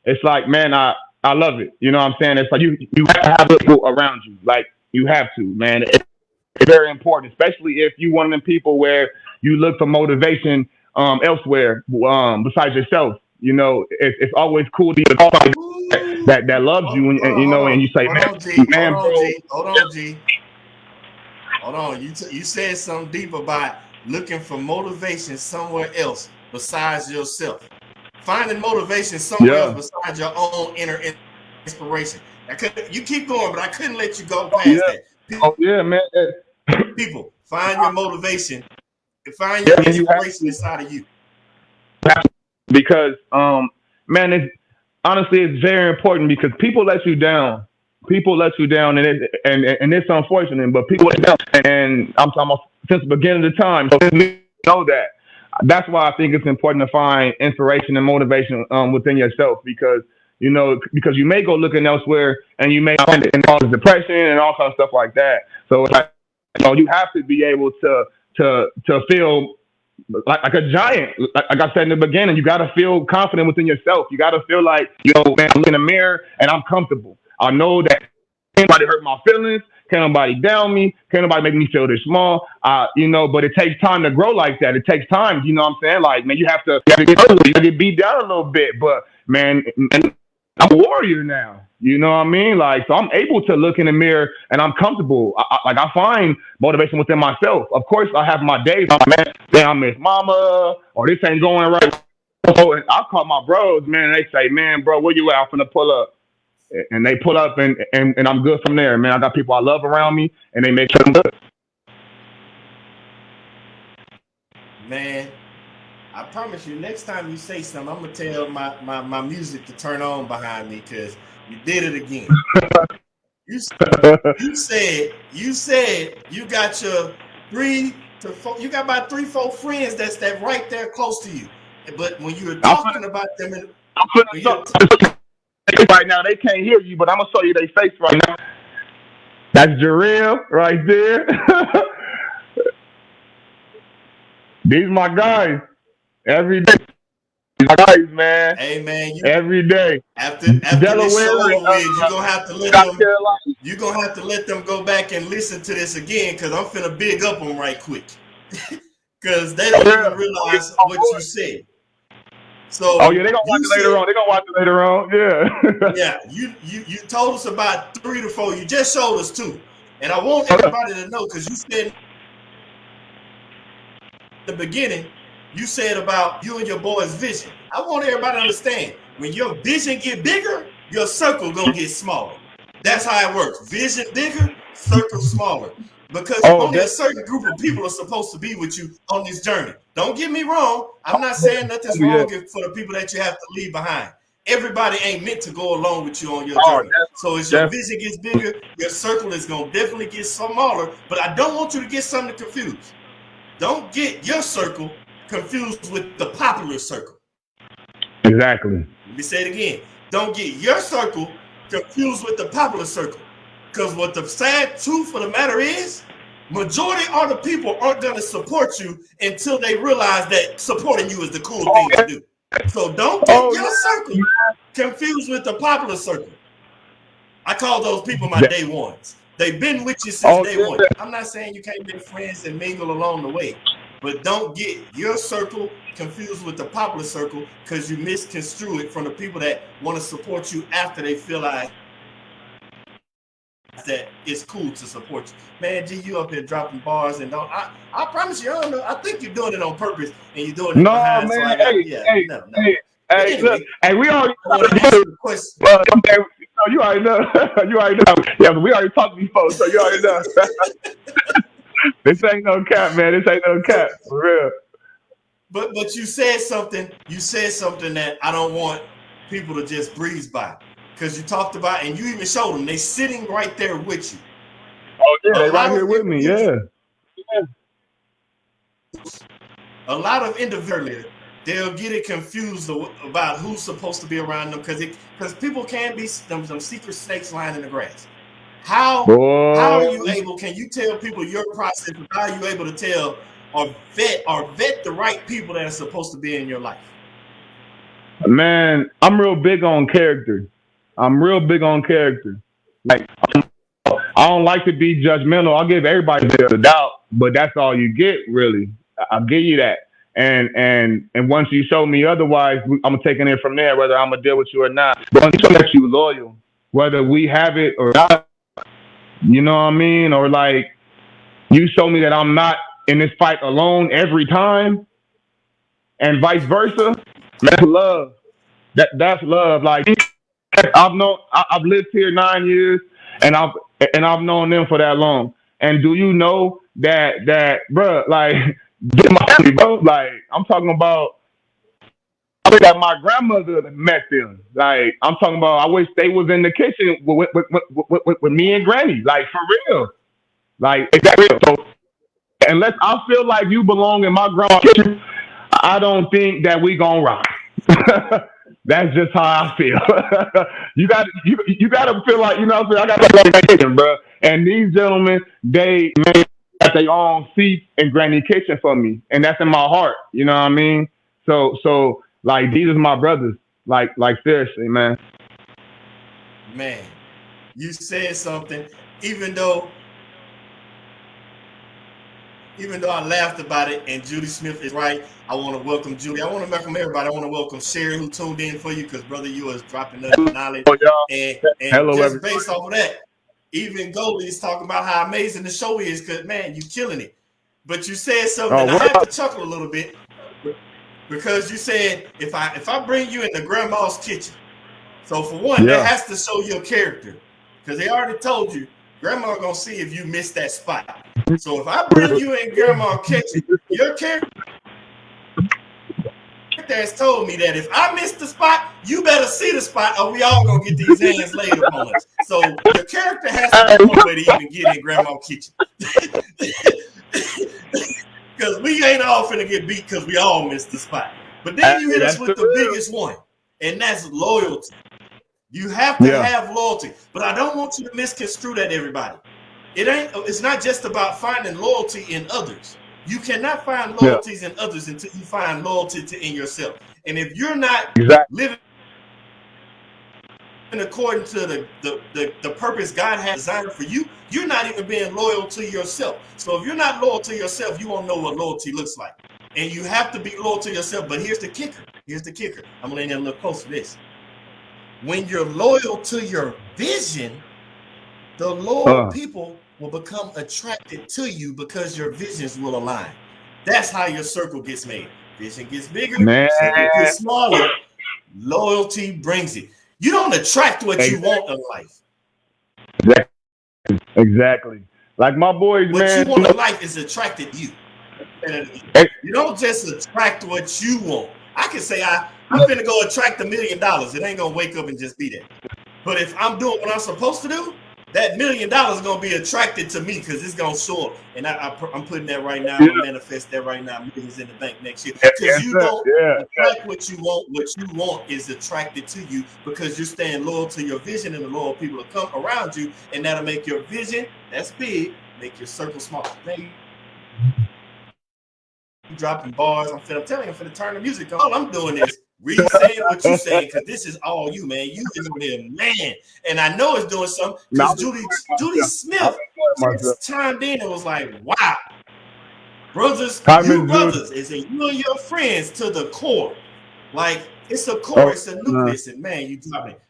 It's like, man, I love it. You know what I'm saying? It's like you have to have people around you. Like, you have to, man. It's very important, especially if you one of them people where you look for motivation elsewhere besides yourself. It's always cool to be with somebody that loves you, and you say, Hold man, on, G. man, bro. Hold on, G. Hold on. You said something deep about looking for motivation somewhere else besides yourself. Finding motivation somewhere else Yeah, besides your own inner inspiration. You keep going, but I couldn't let you go past yeah, that. oh yeah, man. People, find your motivation and find Yeah, your man, you have inspiration to. inside of you. Because man, it's honestly, it's very important because people let you down. People let you down, and it's unfortunate, but people let you down. And I'm talking about since the beginning of the time. So you know that. That's why I think it's important to find inspiration and motivation within yourself, because you may go looking elsewhere and you may find it and cause depression and all kinds of stuff like that. So it's like, So you have to be able to feel like a giant. Like I said in the beginning, you got to feel confident within yourself. You got to feel like, man, I look in the mirror and I'm comfortable. I know that can't nobody hurt my feelings. Can't nobody down me. Can't nobody make me feel this small. But it takes time to grow like that. It takes time. You know what I'm saying? Like, man, you have to get ugly. You get beat down a little bit. But, man, I'm a warrior now. You know what I mean? Like, so I'm able to look in the mirror and I'm comfortable. I find motivation within myself. Of course, I have my days. I'm like, man, I miss mama, or this ain't going right. So I call my bros, man, and they say, man, bro, where you at? I'm finna pull up. And they pull up and I'm good from there, man. I got people I love around me and they make sure I'm good. Man, I promise you, next time you say something, I'm gonna tell my music to turn on behind me, because you did it again. you said you got your 3 to 4, you got about 3-4 friends that's right there close to you. But when you were talking about them, right now they can't hear you, but I'm gonna show you their face right now. That's Gerald right there. These my guys every day. These my guys, man. Hey man, every day. After Delaware, this show over with, you're gonna have to let South them. Carolina. You're gonna have to let them go back and listen to this again, because I'm finna big up them right quick, because they don't even realize what you said. So oh yeah, they gonna watch it later on. They gonna watch it later on. Yeah. Yeah, you told us about 3 to 4. You just showed us 2, and I want everybody to know, because you said in the beginning, you said about you and your boy's vision. I want everybody to understand, when your vision get bigger, your circle gonna get smaller. That's how it works. Vision bigger, circle smaller. Because only a certain group of people are supposed to be with you on this journey. Don't get me wrong. I'm not saying nothing's wrong for the people that you have to leave behind. Everybody ain't meant to go along with you on your journey. So as your vision gets bigger, your circle is going to definitely get smaller. But I don't want you to get something confused. Don't get your circle confused with the popular circle. Exactly. Let me say it again. Don't get your circle confused with the popular circle. Because what the sad truth of the matter is, majority of the people aren't going to support you until they realize that supporting you is the cool thing to do. So don't get your circle confused with the popular circle. I call those people my day ones. They've been with you since day one. I'm not saying you can't make friends and mingle along the way, but don't get your circle confused with the popular circle, because you misconstrue it from the people that want to support you after they feel like that it's cool to support you. Man, G, you up here dropping bars, and I promise you, I don't know. I think you're doing it on purpose, and you're doing it behind. Man, so I got, look, we already question. You already know. You already know. Yeah, but we already talked before, so you already know. This ain't no cap, man. This ain't no cap, for real. But you said something. You said something that I don't want people to just breeze by. Because you talked about, and you even showed them, they sitting right there with you. Oh, yeah, they right here with me, yeah. A lot of individuals, they'll get it confused about who's supposed to be around them, because people can be some secret snakes lying in the grass. How are you able, can you tell people your process, how are you able to tell or vet the right people that are supposed to be in your life? Man, I'm real big on character. Like, I don't like to be judgmental. I'll give everybody the doubt, but that's all you get, really. I'll give you that. And once you show me otherwise, I'm taking it from there, whether I'm gonna deal with you or not. But once you show that you loyal, whether we have it or not, you know what I mean? Or like, you show me that I'm not in this fight alone every time, and vice versa. That's love. That's love. Like, I've lived here 9 years, and I've known them for that long. And do you know that bro, like, get my family, bro. Like, I'm talking about, I wish that my grandmother met them. Like, I'm talking about, I wish they was in the kitchen with me and Granny. Like, for real. Like, is that real? So, unless I feel like you belong in my grandma's kitchen, I don't think that we gonna rock. That's just how I feel. you got to feel like, you know what I'm saying? I got to go on vacation, bro. And these gentlemen, they got their own seat in Granny Kitchen for me, and that's in my heart. You know what I mean? So like these are my brothers. Like seriously, man. Man, you said something, even though I laughed about it, and Judy Smith is right. I want to welcome Judy. I want to welcome everybody. I want to welcome Sherry, who tuned in for you, because brother, you was dropping us knowledge. Oh, y'all. And Hello, just everybody. based off of that, even Goldie is talking about how amazing the show is, because man, you killing it. But you said something, and I had to chuckle a little bit, because you said if I bring you into grandma's kitchen, so for one, that has to show your character, because they already told you grandma gonna see if you missed that spot. So if I bring you in grandma's kitchen, your character has told me that if I miss the spot, you better see the spot, or we all gonna get these hands laid upon us. So your character has to be one way to even get in grandma's kitchen. Because we ain't all finna get beat because we all missed the spot. But then you hit us with the biggest one, and that's loyalty. You have to have loyalty. But I don't want you to misconstrue that, everybody. It's not just about finding loyalty in others. You cannot find loyalties in others until you find loyalty in yourself. And if you're not living according to the purpose God has designed for you, you're not even being loyal to yourself. So if you're not loyal to yourself, you won't know what loyalty looks like. And you have to be loyal to yourself. But here's the kicker. I'm going to lean a little close to this. When you're loyal to your vision, the loyal people will become attracted to you because your visions will align. That's how your circle gets made. Vision gets bigger, circle gets smaller. Loyalty brings it. You don't attract what you want in life. Exactly. Like my boys, what man. What you want in life is attracted to you. You don't just attract what you want. I can say I'm finna go attract $1 million. It ain't gonna wake up and just be there. But if I'm doing what I'm supposed to do, that $1 million is gonna be attracted to me because it's gonna show up. And I'm putting that right now. I'm gonna manifest that right now. Millions in the bank next year. Because you don't attract what you want. What you want is attracted to you because you're staying loyal to your vision, and the loyal people will come around you, and that'll make your vision that's big, make your circle small. Man, you dropping bars. I'm telling you, I'm finna turn the music on. All I'm doing is re-saying what you're saying, because this is all you, man. You is over here, man. And I know it's doing something because Judy Smith just chimed in and was like, wow. Brothers, you brothers, is it you and your friends to the core. Like, it's a core, it's a nucleus, and man, you dropping it.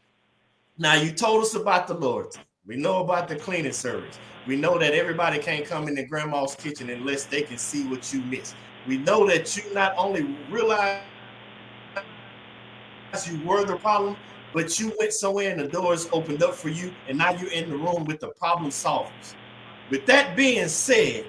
Now, you told us about the loyalty. We know about the cleaning service. We know that everybody can't come into grandma's kitchen unless they can see what you miss. We know that you not only realize you were the problem, but you went somewhere and the doors opened up for you, and now you're in the room with the problem solvers. With that being said,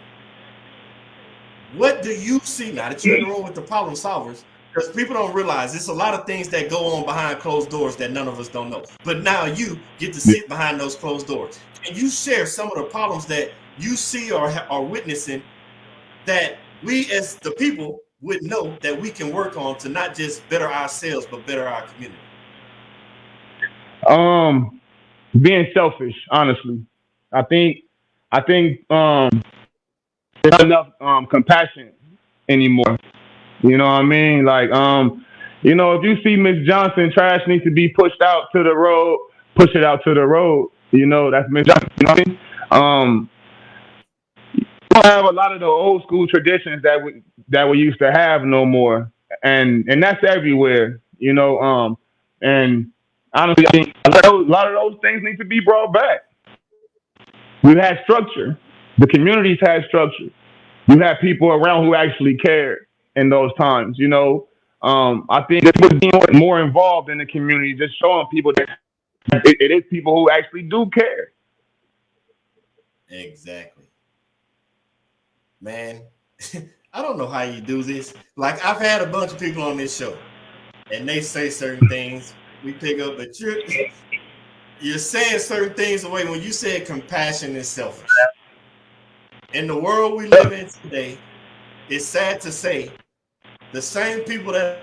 what do you see now that you're in the room with the problem solvers? Because people don't realize there's a lot of things that go on behind closed doors that none of us don't know. But now you get to sit behind those closed doors. And you share some of the problems that you see or are witnessing that we as the people would know that we can work on to not just better ourselves, but better our community. Being selfish, honestly. I think there's not enough compassion anymore. You know what I mean? Like, you know, if you see Miss Johnson, trash needs to be pushed out to the road, push it out to the road. You know, that's Miss Johnson. You know what I mean? We don't have a lot of the old school traditions that we used to have no more, and that's everywhere. You know, and honestly, I think a lot of those things need to be brought back. We had structure. The communities had structure. You had people around who actually cared in those times. You know, I think it was being more involved in the community, just showing people that it is people who actually do care. Exactly. Man, I don't know how you do this. Like, I've had a bunch of people on this show, and they say certain things we pick up, but you're saying certain things away when you said compassion is selfish. In the world we live in today, it's sad to say the same people that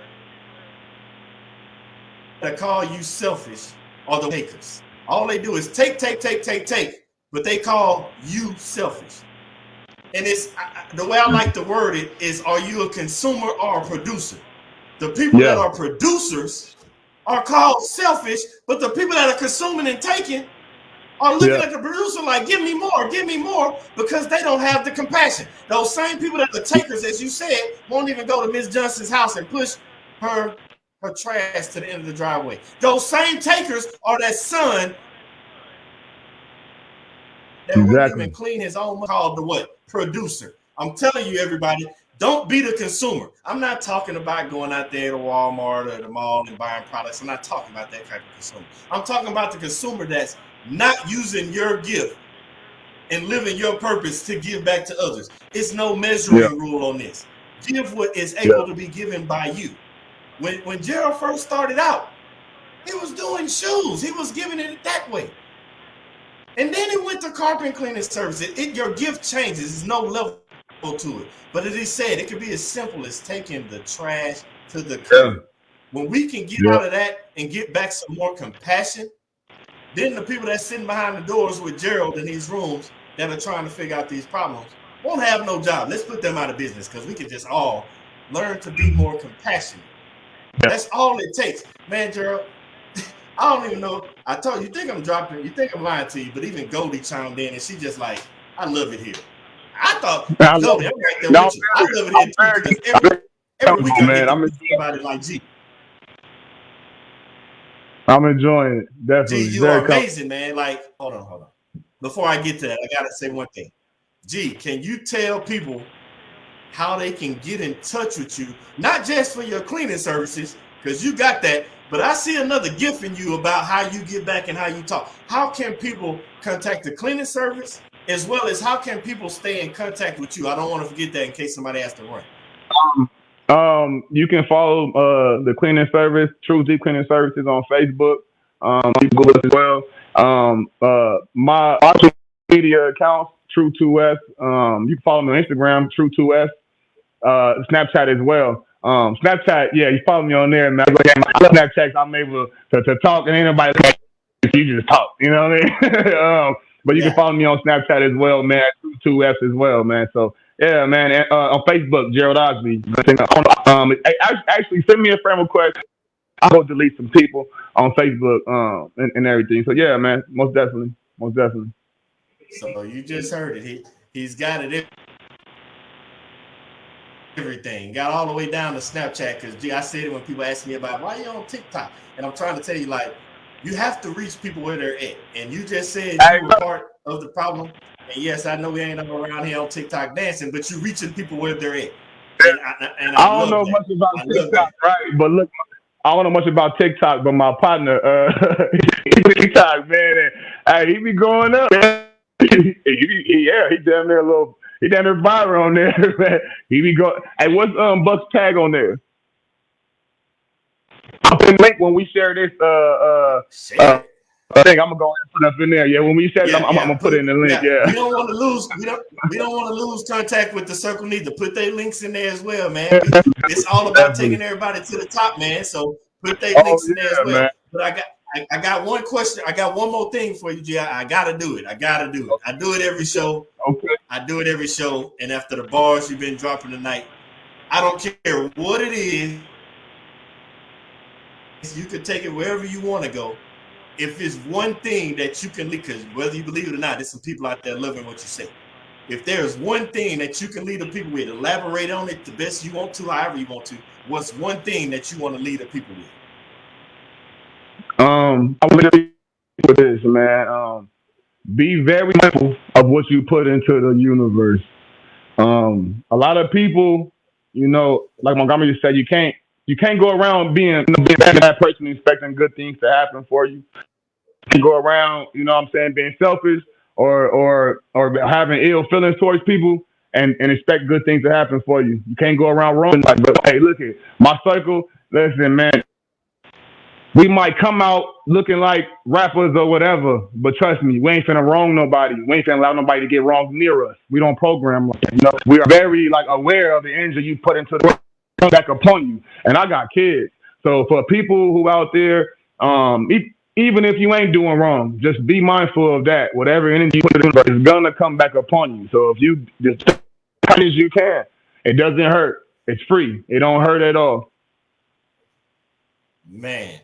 call you selfish are the takers. All they do is take, but they call you selfish. And the way I like to word it is, are you a consumer or a producer? The people that Yeah. are producers are called selfish, but the people that are consuming and taking are looking Yeah. at the producer like, give me more, because they don't have the compassion. Those same people that are takers, as you said, won't even go to Miss Johnson's house and push her trash to the end of the driveway. Those same takers are that son that wouldn't even Exactly. clean his own, called the what? Producer. I'm telling you, everybody, don't be the consumer. I'm not talking about going out there to Walmart or the mall and buying products. I'm not talking about that type of consumer. I'm talking about the consumer that's not using your gift and living your purpose to give back to others. It's no measuring rule on this. Give what is able to be given by you. When Gerald first started out, he was doing shoes. He was giving it that way. And then he went to carpet cleaning services. Your gift changes. There's no level to it. But as he said, it could be as simple as taking the trash to the curb. When we can get out of that and get back some more compassion, then the people that's sitting behind the doors with Gerald in these rooms that are trying to figure out these problems won't have no job. Let's put them out of business, because we can just all learn to be more compassionate. That's all it takes. Man, Gerald, I don't even know. I told you, think I'm dropping, you think I'm lying to you, but even Goldie chimed in and she just like, I love it here. I thought, Goldie, I'm right there with you. I love it here too, because every week I get to meet somebody like G. I'm enjoying it. Definitely. G, you are amazing, man. Like, hold on. Before I get to that, I gotta say one thing. G, can you tell people how they can get in touch with you, not just for your cleaning services, because you got that, but I see another gift in you about how you get back and how you talk. How can people contact the cleaning service, as well as how can people stay in contact with you? I don't want to forget that in case somebody has to run. You can follow the cleaning service, True Deep Cleaning Services, on Facebook. You can Google it as well. My social media accounts, True2S. You can follow me on Instagram, True2S. Snapchat as well. Snapchat, yeah, you follow me on there, man. I love Snapchat. I'm able to talk, and ain't nobody like you just talk. You know what I mean? But you can follow me on Snapchat as well, man. True2S as well, man. So yeah, man. And, on Facebook, Gerald Osby. Actually, send me a friend request. I'll go delete some people on Facebook, and everything. So yeah, man. Most definitely. So you just heard it. He's got it. Everything got all the way down to Snapchat, because I said it when people ask me about why you on TikTok, and I'm trying to tell you, like, you have to reach people where they're at. And you just said you were part of the problem. And yes, I know we ain't around here on TikTok dancing, but you're reaching people where they're at. And I don't know that. much about TikTok, right? But look, I don't know much about TikTok, but my partner, TikTok, man, he be growing up, man. He damn near a little. He down there viral on there, man. He be going. Hey, what's Buck's tag on there? I'll put a link when we share this. I think I'm gonna go and put it up in there. Yeah, when we share it, I'm gonna put it in the link. Yeah. We don't want to lose. We don't want to lose contact with the circle. Need to put their links in there as well, man. It's all about taking everybody to the top, man. So put their links in there as well. Man. But I got one question. I got one more thing for you, G. I gotta do it. I do it every show. Okay. I do it every show. And after the bars you've been dropping tonight, I don't care what it is. You could take it wherever you want to go. If it's one thing that you can lead, because whether you believe it or not, there's some people out there loving what you say. If there's one thing that you can lead the people with, elaborate on it the best you want to, however you want to. What's one thing that you want to lead the people with? I'm gonna leave with this, man. Be very mindful of what you put into the universe. A lot of people, like Montgomery just said, you can't go around being a bad person expecting good things to happen for you. You can go around, being selfish or having ill feelings towards people and expect good things to happen for you. You can't go around wrong. Like, but hey, look at my circle. Listen, man. We might come out looking like rappers or whatever, but trust me, we ain't finna wrong nobody. We ain't finna allow nobody to get wrong near us. We don't program like that. We are very aware of the energy you put into the come back upon you. And I got kids. So for people who out there, even if you ain't doing wrong, just be mindful of that. Whatever energy you put in is gonna come back upon you. So if you just as hard as you can, it doesn't hurt. It's free. It don't hurt at all. Man,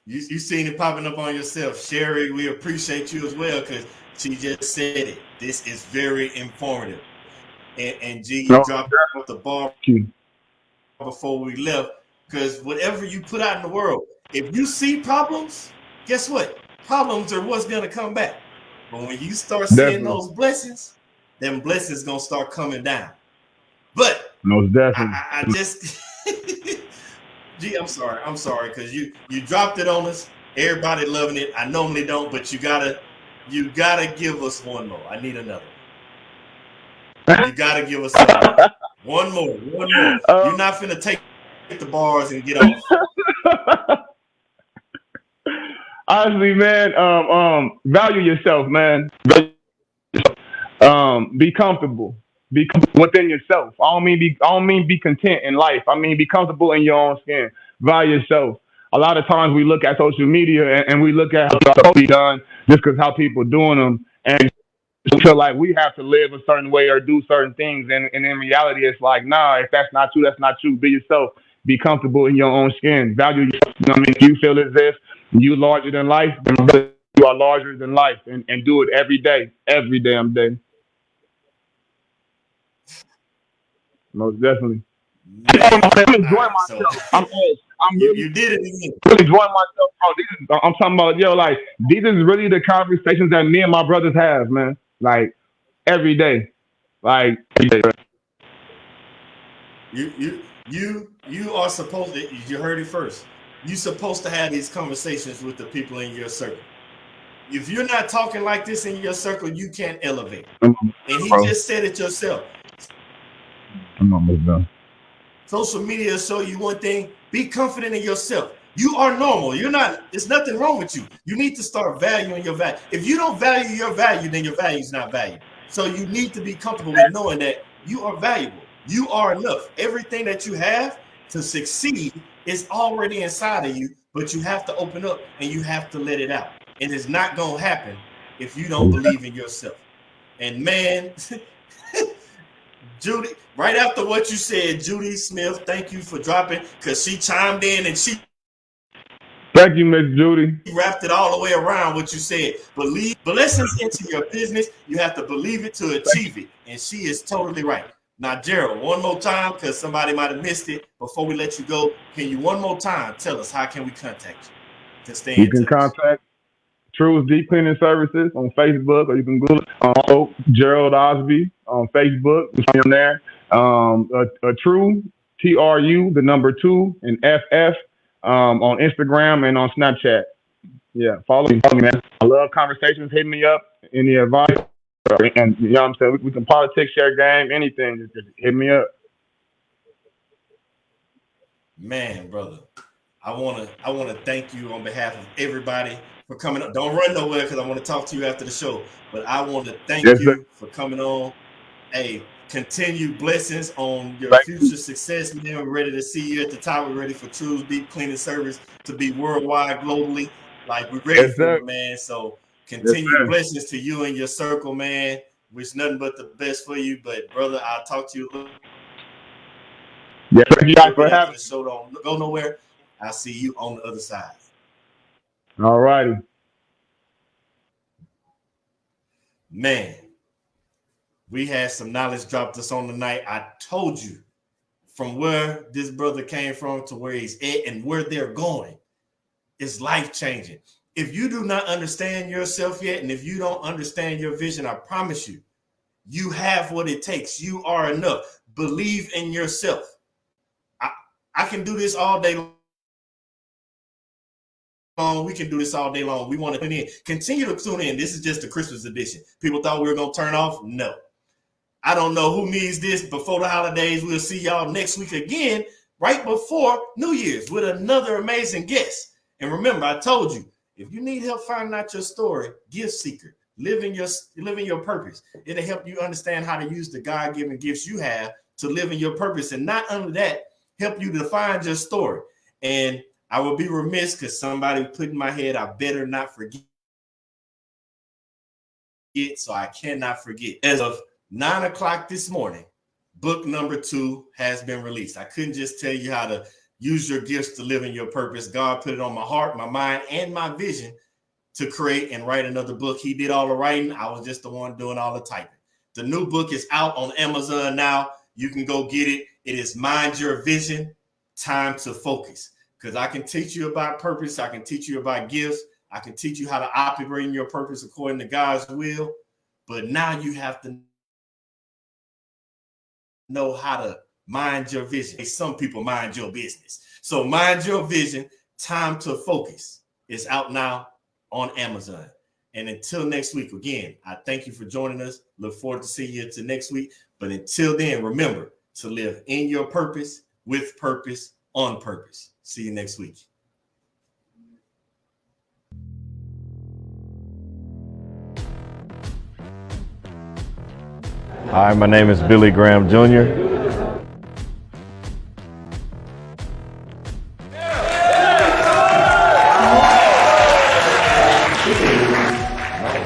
you seen it popping up on yourself. Sherry, we appreciate you as well because she just said it. This is very informative. And G, you No, dropped the ball you. before we left because whatever you put out in the world, if you see problems, guess what? Problems are what's going to come back. But when you start seeing Definitely. those blessings, them blessings going to start coming down. But Most definitely. I just, G, I'm sorry because you dropped it on us. Everybody loving it. I normally don't, but you gotta give us one more. I need another. You gotta give us one more. You're not finna take the bars and get off. Honestly, man, value yourself, man. Be comfortable. Be comfortable within yourself. I don't mean be content in life. I mean be comfortable in your own skin. Value yourself. A lot of times we look at social media and we look at how it's supposed to be done just because how people doing them, and feel like we have to live a certain way or do certain things. And in reality, it's like, nah, if that's not you, that's not you. Be yourself. Be comfortable in your own skin. Value yourself. You know what I mean? If you feel as if you larger than life, then you are larger than life. And do it every day. Every damn day. Most definitely. Man. I'm enjoying So myself. I'm really, you did it again. really enjoying myself. I'm talking about, yo, like, these is really the conversations that me and my brothers have, man. Like, every day. Like, every day. You are supposed to, you heard it first. You're supposed to have these conversations with the people in your circle. If you're not talking like this in your circle, you can't elevate. And he just said it yourself. I'm almost done. Social media will show you one thing. Be confident in yourself. You are normal. You're not, there's nothing wrong with you. You need to start valuing your value. If you don't value your value, then your value is not valuable. So you need to be comfortable with knowing that you are valuable. You are enough. Everything that you have to succeed is already inside of you, but you have to open up and you have to let it out. And it's not going to happen if you don't believe in yourself. And man, Judy, right after what you said, Judy Smith, thank you for dropping because she chimed in and she thank you, Miss Judy. wrapped it all the way around what you said. Believe blessings into your business. You have to believe it to achieve it. And she is totally right. Now, Gerald, one more time, because somebody might have missed it before we let you go. Can you one more time tell us how can we contact you to stay You in can touch? contact True's Deep Cleaning Services on Facebook, or you can Google also Gerald Osby on Facebook. I'm there. A True, TRU, the number 2, and FF on Instagram and on Snapchat. Yeah, follow me, man. I love conversations. Hit me up. Any advice? And you know what I'm saying? We can politics, share game, anything. Just hit me up. Man, brother, I wanna thank you on behalf of everybody for coming up. Don't run nowhere because I want to talk to you after the show. But I want to thank Yes, sir. you for coming on. Hey, continued blessings on your Thank you. future success, man. We're ready to see you at the top. We're ready for True's Deep Cleaning Service to be worldwide, globally. Like we're ready Yes, for sir. it, man. So Yes, continued sir. blessings to you and your circle, man. Wish nothing but the best for you. But brother, I'll talk to you a Yes, thank you guys little for bit after having the me. show. Don't go nowhere. I'll see you on the other side. All righty. Man, we had some knowledge dropped us on tonight. I told you from where this brother came from to where he's at and where they're going is life changing. If you do not understand yourself yet, and if you don't understand your vision, I promise you, you have what it takes. You are enough. Believe in yourself. I can do this all day long. We can do this all day long. We want to tune in. Continue to tune in. This is just the Christmas edition. People thought we were going to turn off. No. I don't know who needs this before the holidays. We'll see y'all next week again, right before New Year's, with another amazing guest. And remember, I told you, if you need help finding out your story, Gift Seeker, living your purpose. It'll help you understand how to use the God-given gifts you have to live in your purpose. And not only that, help you to find your story. And I would be remiss because somebody put in my head, I better not forget. So I cannot forget. As of 9 o'clock this morning, book number 2 has been released. I couldn't just tell you how to use your gifts to live in your purpose. God put it on my heart, my mind, and my vision to create and write another book. He did all the writing. I was just the one doing all the typing. The new book is out on Amazon now. You can go get it. It is Mind Your Vision, Time to Focus. Because I can teach you about purpose. I can teach you about gifts. I can teach you how to operate in your purpose according to God's will. But now you have to know how to mind your vision. Some people mind your business. So Mind Your Vision, Time to Focus is out now on Amazon. And until next week, again, I thank you for joining us. Look forward to seeing you till next week. But until then, remember to live in your purpose, with purpose, on purpose. See you next week. Hi, my name is Billy Graham Jr.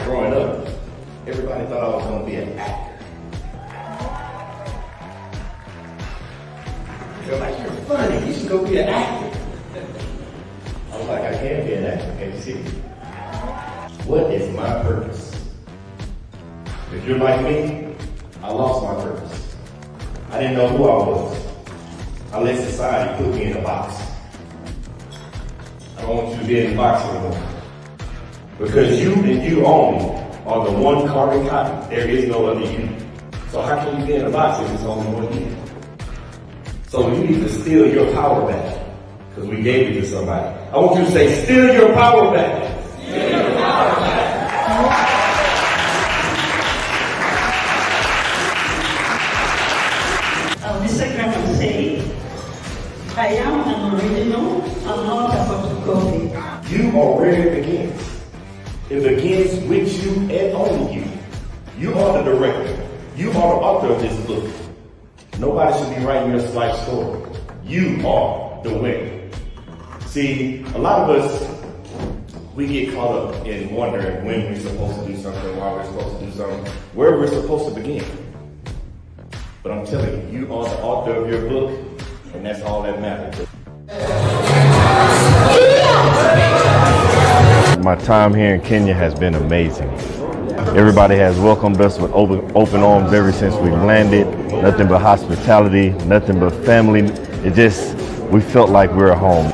Growing up, everybody thought I was going to be an actor. They're like, you're funny, you should go be an actor. I was like, I can't be an actor, can't you see? What is my purpose? If you're like me, I lost my purpose. I didn't know who I was. I let society put me in a box. I don't want you to be in the box anymore. Because you and you only are the one carbon copy. There is no other you. So how can you be in a box if it's only one you? So you need to steal your power back. Because we gave it to somebody. I want you to say, steal your power back. Steal your power back. Mr. Graham said, I am an original, I'm not a photocopy. You are where it begins. It begins with you and only you. You are the director. You are the author of this book. Nobody should be writing your life story. You are the winner. See, a lot of us, we get caught up in wondering when we're supposed to do something, why we're supposed to do something, where we're supposed to begin. But I'm telling you, you are the author of your book, and that's all that matters. My time here in Kenya has been amazing. Everybody has welcomed us with open arms ever since we landed. Nothing but hospitality, nothing but family. We felt like we were home.